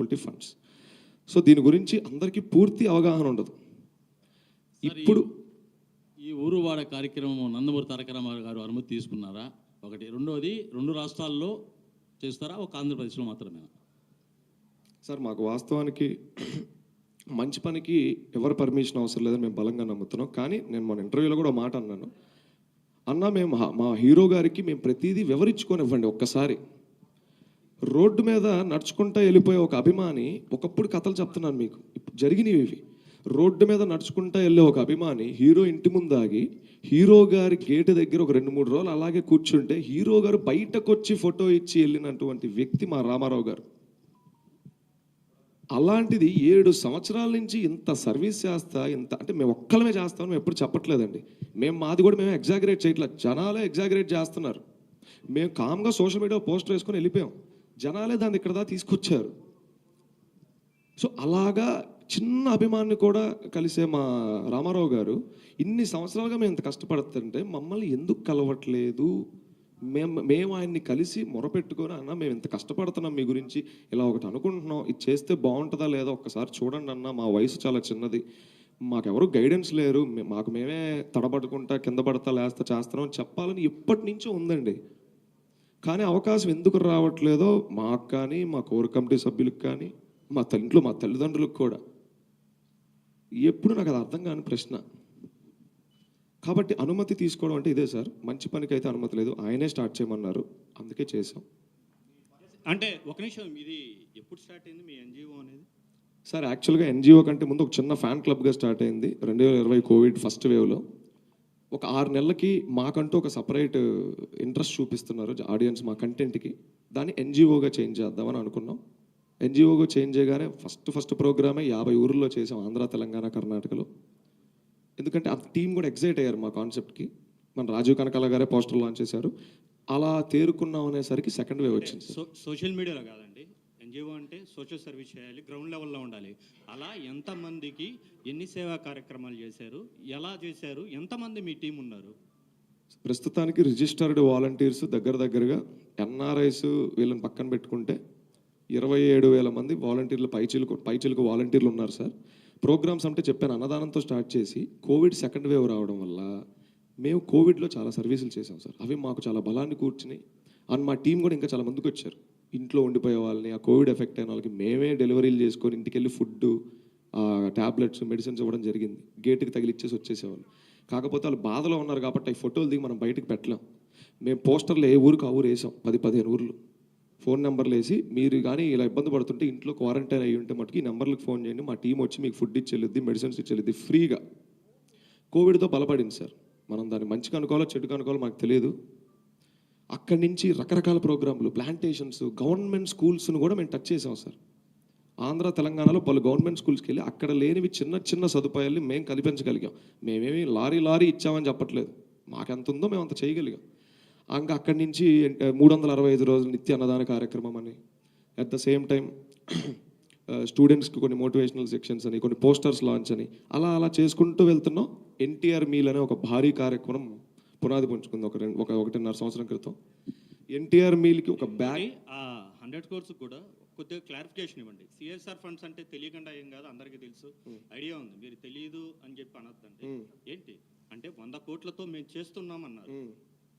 చారిటబిలిటీ funds. So దీని గురించి అందరికీ పూర్తి అవగాహన ఉండదు. ఇప్పుడు ఈ ఊరువాడ కార్యక్రమం నందమూరి తారక రామారావు గారు అనుమతి తీసుకున్నారా? ఒకటి. రెండోది, 2 రాష్ట్రాల్లో చేస్తారా, ఒక ఆంధ్రప్రదేశ్లో మాత్రమేనా? సార్ మాకు వాస్తవానికి మంచి పనికి ఎవరు పర్మిషన్ అవసరం లేదని మేము బలంగా నమ్ముతున్నాం. కానీ నేను మన ఇంటర్వ్యూలో కూడా మాట అన్నాను, అన్నా మేము మా హీరో గారికి మేము ప్రతిదీ వివరించుకొనివ్వండి. ఒక్కసారి రోడ్డు మీద నడుచుకుంటా వెళ్ళిపోయే ఒక అభిమాని, ఒకప్పుడు కథలు చెప్తున్నాను మీకు, జరిగినవి ఇవి. రోడ్డు మీద నడుచుకుంటా వెళ్ళే ఒక అభిమాని హీరో ఇంటి ముందాగి హీరో గారి గేటు దగ్గర ఒక 2-3 రోజులు అలాగే కూర్చుంటే హీరో గారు బయటకు వచ్చి ఫోటో ఇచ్చి వెళ్ళినటువంటి వ్యక్తి మా రామారావు గారు. అలాంటిది 7 సంవత్సరాల నుంచి ఇంత సర్వీస్ చేస్తా, ఇంత అంటే మేము ఒక్కలమే చేస్తామని మేము ఎప్పుడు చెప్పట్లేదండి. మాది కూడా మేము ఎగ్జాగరేట్ చేయట్లేదు, జనాలే ఎగ్జాగరేట్ చేస్తున్నారు. మేము కామ్గా సోషల్ మీడియా పోస్టర్ వేసుకొని వెళ్ళిపోయాం, జనాలే దాన్ని ఇక్కడ దాకా తీసుకొచ్చారు. సో అలాగా చిన్న అభిమాన్ని కూడా కలిసే మా రామారావు గారు ఇన్ని సంవత్సరాలుగా మేము ఇంత కష్టపడుతుంటే మమ్మల్ని ఎందుకు కలవట్లేదు? మేము ఆయన్ని కలిసి మొరపెట్టుకొని, అన్న మేము ఇంత కష్టపడుతున్నాం మీ గురించి, ఇలా ఒకటి అనుకుంటున్నాం, ఇది చేస్తే బాగుంటుందా లేదా ఒక్కసారి చూడండి అన్న, మా వయసు చాలా చిన్నది, మాకెవరు గైడెన్స్ లేరు, మాకు మేమే తడబడుకుంటా కింద పడతా లేస్తా చేస్తున్నాం అని చెప్పాలని ఎప్పటి నుంచో ఉందండి. కానీ అవకాశం ఎందుకు రావట్లేదో మాకు కానీ, మా కోర్ కమిటీ సభ్యులకు కానీ, మా తల్లిదండ్రులకు కూడా ఎప్పుడు నాకు అది అర్థం కాని ప్రశ్న. కాబట్టి అనుమతి తీసుకోవడం అంటే ఇదే సార్, మంచి పనికి అయితే అనుమతి లేదు, ఆయనే స్టార్ట్ చేయమన్నారు, అందుకే చేసాం. అంటే ఒక నిమిషం, ఇది ఎప్పుడు స్టార్ట్ అయింది మీ ఎన్జిఓ అనేది? సార్ యాక్చువల్గా ఎన్జిఓ కంటే ముందు ఒక చిన్న ఫ్యాన్ క్లబ్గా స్టార్ట్ అయింది 2020 కోవిడ్ ఫస్ట్ వేవ్లో. ఒక 6 నెలలకి మాకంటూ ఒక సపరేట్ ఇంట్రెస్ట్ చూపిస్తున్నారు ఆడియన్స్ మా కంటెంట్కి, దాన్ని ఎన్జిఓగా చేంజ్ చేద్దామని అనుకున్నాం. ఎన్జిఓగా చేంజ్ చేయగానే ఫస్ట్ ప్రోగ్రామే 50 ఊర్లో చేసాం, ఆంధ్ర, తెలంగాణ, కర్ణాటకలో. ఎందుకంటే ఆ టీం కూడా ఎగ్జైట్ అయ్యారు మా కాన్సెప్ట్కి. మన రాజీవ్ కనకాల గారే పోస్టర్ లాంచ్ చేశారు. అలా తేరుకున్నాం అనేసరికి సెకండ్ వేవ్ వచ్చింది. సోషల్ మీడియాలో కాదండి, ఎన్జిఓ అంటే సోషల్ సర్వీస్ చేయాలి, గ్రౌండ్ లెవెల్లో ఉండాలి. అలా ఎంతమందికి ఎన్ని సేవా కార్యక్రమాలు చేశారు, ఎలా చేశారు, ఎంతమంది మీ టీం ఉన్నారు? ప్రస్తుతానికి రిజిస్టర్డ్ వాలంటీర్స్ దగ్గరగా ఎన్ఆర్ఐస్ వీళ్ళని పక్కన పెట్టుకుంటే 27,000 మంది వాలంటీర్లు, పైచిలుకు వాలంటీర్లు ఉన్నారు సార్. ప్రోగ్రామ్స్ అంటే చెప్పాను, అన్నదానంతో స్టార్ట్ చేసి కోవిడ్ సెకండ్ వేవ్ రావడం వల్ల మేము కోవిడ్లో చాలా సర్వీసులు చేసాం సార్. అవి మాకు చాలా బలాన్ని కూర్చుని, అండ్ మా టీం కూడా ఇంకా చాలా మందికి వచ్చారు. ఇంట్లో ఉండిపోయే వాళ్ళని, ఆ కోవిడ్ ఎఫెక్ట్ అయిన వాళ్ళకి మేమే డెలివరీలు చేసుకొని ఇంటికి వెళ్ళి ఫుడ్, ట్యాబ్లెట్స్, మెడిసిన్స్ ఇవ్వడం జరిగింది. గేటుకి తగిలిచ్చేసి వచ్చేసేవాళ్ళు. కాకపోతే వాళ్ళు బాధలో ఉన్నారు కాబట్టి ఈ ఫోటోలు దిగి మనం బయటకు పెట్టలేం. మేము పోస్టర్లు ఏ ఊరికి ఆ ఊరు వేసాం, 10-15 ఊర్లు. ఫోన్ నెంబర్లు వేసి, మీరు కానీ ఇలా ఇబ్బంది పడుతుంటే, ఇంట్లో క్వారంటైన్ అయ్యి ఉంటే మటుకు ఈ నెంబర్లకు ఫోన్ చేయండి, మా టీం వచ్చి మీకు ఫుడ్ ఇచ్చేది, మెడిసిన్స్ ఇచ్చేది ఫ్రీగా. కోవిడ్తో బలపడింది సార్. మనం దాన్ని మంచిగా అనుకోవాలో చెడుగా అనుకోవాలో మాకు తెలియదు. అక్కడి నుంచి రకరకాల ప్రోగ్రాంలు, ప్లాంటేషన్స్, గవర్నమెంట్ స్కూల్స్ను కూడా మేము టచ్ చేసాం సార్. ఆంధ్ర, తెలంగాణలో పలు గవర్నమెంట్ స్కూల్స్కి వెళ్ళి అక్కడ లేనివి చిన్న సదుపాయాల్ని మేము కల్పించగలిగాం. మేమేమి లారీ ఇచ్చామని చెప్పట్లేదు, మాకెంత ఉందో మేము అంత చేయగలిగాం. ఇంకా అక్కడి నుంచి 365 రోజులు నిత్య అన్నదాన కార్యక్రమం అని, అట్ ద సేమ్ టైం స్టూడెంట్స్కి కొన్ని మోటివేషనల్ సెక్షన్స్ అని, కొన్ని పోస్టర్స్ లాంచ్ అని, అలా చేసుకుంటూ వెళ్తున్నాం. ఎన్టీఆర్ మీల్ అనే ఒక భారీ కార్యక్రమం పునాది పుంజుకుంది 1.5 సంవత్సరం క్రితం. ఎన్టీఆర్ మీల్కి ఒక బ్యాగ్ 100 crores కూడా కొద్దిగా క్లారిఫికేషన్ ఇవ్వండి. సిఎస్ఆర్ ఫండ్స్ అంటే తెలియకుండా ఏం కాదు, అందరికీ తెలుసు, ఐడియా ఉంది, మీరు తెలియదు అని చెప్పి అనొద్దండి. ఏంటి అంటే 100 కోట్లతో మేము చేస్తున్నామన్నారు.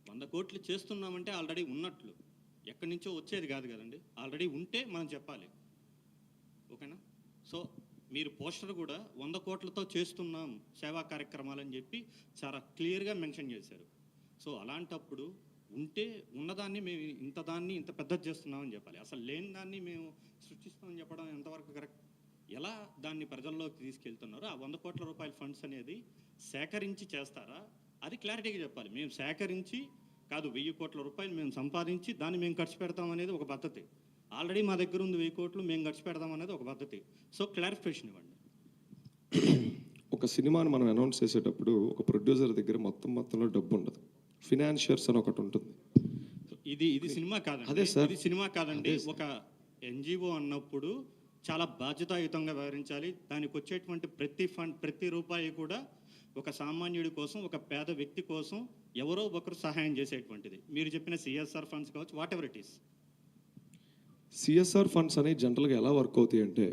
100 కోట్లు చేస్తున్నామంటే ఆల్రెడీ ఉన్నట్లు, ఎక్కడి నుంచో వచ్చేది కాదు కదండి, ఆల్రెడీ ఉంటే మనం చెప్పాలి. ఓకేనా? సో మీరు పోస్టర్ కూడా 100 కోట్లతో చేస్తున్నాం సేవా కార్యక్రమాలని చెప్పి చాలా క్లియర్గా మెన్షన్ చేశారు. సో అలాంటప్పుడు ఉంటే ఉన్నదాన్ని మేము ఇంత పెద్దది చేస్తున్నామని చెప్పాలి. అసలు లేని దాన్ని మేము సృష్టిస్తామని చెప్పడం ఎంతవరకు కరెక్ట్? ఎలా దాన్ని ప్రజల్లోకి తీసుకెళ్తున్నారు? ఆ 100 కోట్ల రూపాయల ఫండ్స్ అనేది సేకరించి చేస్తారా? అది క్లారిటీగా చెప్పాలి. మేము సేకరించి కాదు, 1000 కోట్ల రూపాయలు మేము సంపాదించి దాన్ని మేము ఖర్చు పెడతాం అనేది ఒక పద్ధతి. ఆల్రెడీ మా దగ్గర ఉంది 1000 కోట్లు, మేము ఖర్చు పెడదాం అనేది ఒక పద్ధతి. సో క్లారిఫికేషన్ ఇవ్వండి. ఒక సినిమాని మనం అనౌన్స్ చేసేటప్పుడు ఒక ప్రొడ్యూసర్ దగ్గర మొత్తంలో డబ్బు ఉండదు, ఫినాన్షియర్స్ అని ఒకటి ఉంటుంది. ఇది సినిమా కాదండి. అదే సార్, ఇది సినిమా కాదండి. ఒక ఎన్జిఓ అన్నప్పుడు చాలా బాధ్యతాయుతంగా వ్యవహరించాలి. దానికి వచ్చేటువంటి ప్రతి రూపాయి కూడా ఒక సామాన్యుడి కోసం, ఒక పేద వ్యక్తి కోసం ఎవరో ఒకరు సహాయం చేసేటువంటిది. మీరు చెప్పిన సిఎస్ఆర్ ఫండ్స్ కావచ్చు, what ever it is. CSR funds అనేవి జనరల్గా ఎలా వర్క్ అవుతాయి అంటే,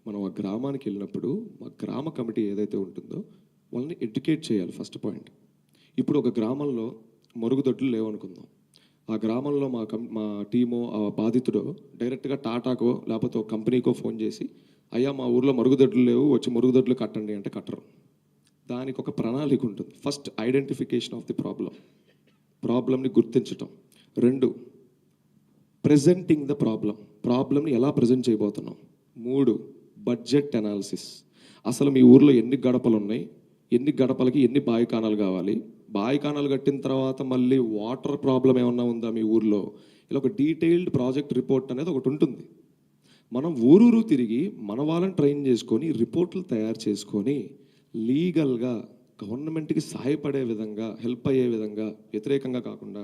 మనం ఆ గ్రామానికి వెళ్ళినప్పుడు మా గ్రామ కమిటీ ఏదైతే ఉంటుందో వాళ్ళని ఎడ్యుకేట్ చేయాలి ఫస్ట్ పాయింట్. ఇప్పుడు ఒక గ్రామంలో మరుగుదొడ్లు లేవనుకుందాం. ఆ గ్రామంలో మా టీమో ఆ బాధితుడో డైరెక్ట్గా టాటాకో లేకపోతే ఒక కంపెనీకో ఫోన్ చేసి, అయ్యా మా ఊర్లో మరుగుదొడ్లు లేవు, వచ్చి మరుగుదొడ్లు కట్టండి అంటే కట్టరు. దానికి ఒక ప్రణాళిక ఉంటుంది. ఫస్ట్ ఐడెంటిఫికేషన్ ఆఫ్ ది ప్రాబ్లమ్ని గుర్తించటం. 2, ప్రెజెంటింగ్ ద ప్రాబ్లమ్ని ఎలా ప్రజెంట్ చేయబోతున్నాం. 3, బడ్జెట్ అనాలిసిస్. అసలు మీ ఊర్లో ఎన్ని గడపలు ఉన్నాయి, ఎన్ని గడపలకి ఎన్ని బాయికానాలు కావాలి, బాయికానాలు కట్టిన తర్వాత మళ్ళీ వాటర్ ప్రాబ్లం ఏమన్నా ఉందా మీ ఊర్లో, ఇలా ఒక డీటెయిల్డ్ ప్రాజెక్ట్ రిపోర్ట్ అనేది ఒకటి ఉంటుంది. మనం ఊరూరు తిరిగి మన వాళ్ళని ట్రైన్ చేసుకొని రిపోర్ట్లు తయారు చేసుకొని లీగల్గా గవర్నమెంట్కి సహాయపడే విధంగా, హెల్ప్ అయ్యే విధంగా, వ్యతిరేకంగా కాకుండా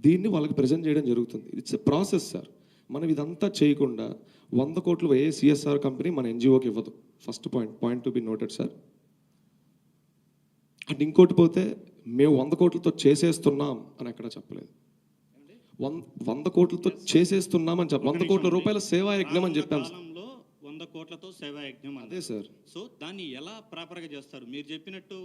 దీన్ని వాళ్ళకి ప్రజెంట్ చేయడం జరుగుతుంది. It's a process sir. మనం ఇదంతా చేయకుండా 100 కోట్లు ఏ సిఎస్ఆర్ కంపెనీ మన ఎన్జిఓకి ఇవ్వదు. First point to be noted sir. And ఇంకోటి పోతే మేము 100 కోట్లతో చేసేస్తున్నాం అని ఎక్కడ చెప్పలేదు. 100 కోట్లతో చేసేస్తున్నాం అని 100 కోట్ల రూపాయల సేవా యజ్ఞం అని చెప్పాం సార్. కాలంలో 100 కోట్లతో సేవా యజ్ఞం అదే సార్. సో దాన్ని ఎలా ప్రాపర్గా చేస్తారు? మీరు చెప్పినట్టు